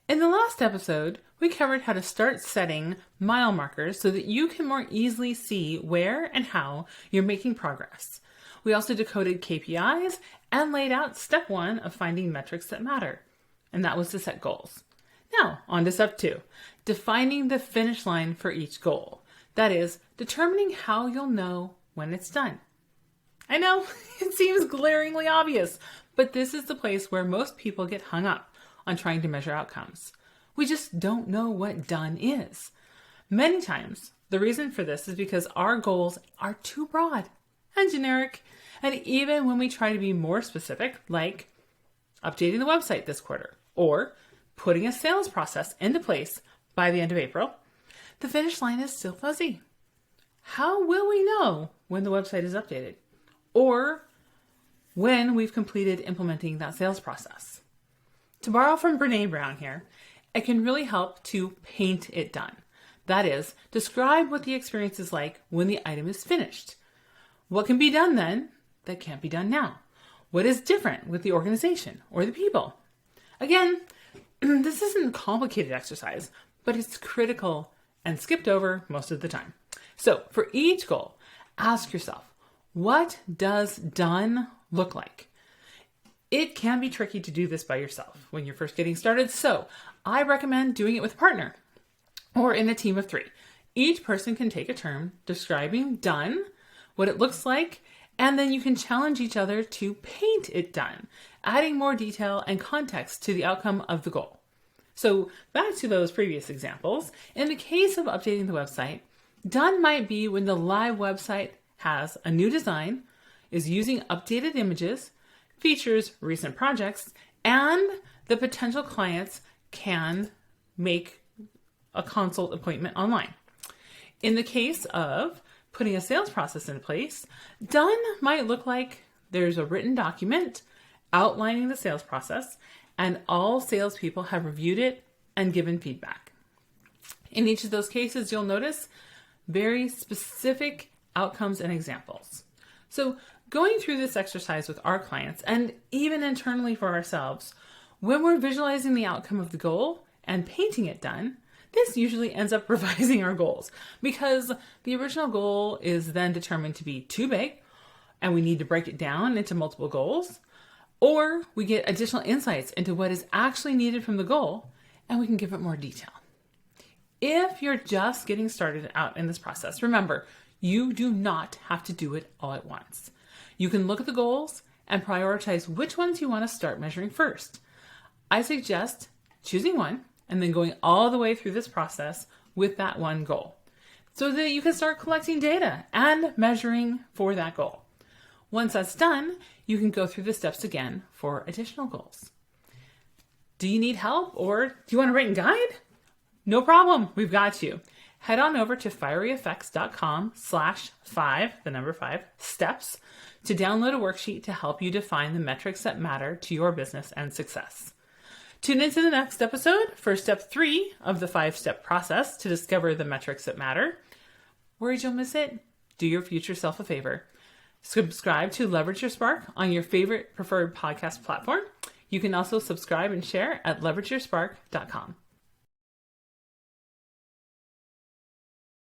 In the last episode, we covered how to start setting mile markers so that you can more easily see where and how you're making progress. We also decoded KPIs and laid out step 1 of finding metrics that matter, and that was to set goals. Now, on to step 2, defining the finish line for each goal. That is, determining how you'll know when it's done. I know, it seems glaringly obvious, but this is the place where most people get hung up on trying to measure outcomes. We just don't know what done is. Many times, the reason for this is because our goals are too broad and generic. And even when we try to be more specific, like updating the website this quarter or putting a sales process into place by the end of April, the finish line is still fuzzy. How will we know when the website is updated or when we've completed implementing that sales process? To borrow from Brene Brown here, it can really help to paint it done. That is, describe what the experience is like when the item is finished. What can be done then that can't be done now? What is different with the organization or the people? Again, this isn't a complicated exercise, but it's critical and skipped over most of the time. So for each goal, ask yourself, what does done look like? It can be tricky to do this by yourself when you're first getting started, so I recommend doing it with a partner or in a team of 3. Each person can take a turn describing done, what it looks like, and then you can challenge each other to paint it done, adding more detail and context to the outcome of the goal. So back to those previous examples, in the case of updating the website, done might be when the live website has a new design, is using updated images, features recent projects, and the potential clients can make a consult appointment online. In the case of putting a sales process in place, done might look like there's a written document outlining the sales process, and all salespeople have reviewed it and given feedback. In each of those cases, you'll notice very specific outcomes and examples. So going through this exercise with our clients and even internally for ourselves, when we're visualizing the outcome of the goal and painting it done, this usually ends up revising our goals because the original goal is then determined to be too big and we need to break it down into multiple goals, or we get additional insights into what is actually needed from the goal and we can give it more detail. If you're just getting started out in this process, remember, you do not have to do it all at once. You can look at the goals and prioritize which ones you want to start measuring first. I suggest choosing one and then going all the way through this process with that one goal so that you can start collecting data and measuring for that goal. Once that's done, you can go through the steps again for additional goals. Do you need help or do you want a written guide? No problem, we've got you. Head on over to FieryFX.com/5 steps to download a worksheet to help you define the metrics that matter to your business and success. Tune into the next episode for step 3 of the 5-step process to discover the metrics that matter. Worried you'll miss it? Do your future self a favor. Subscribe to Leverage Your Spark on your favorite preferred podcast platform. You can also subscribe and share at leverageyourspark.com.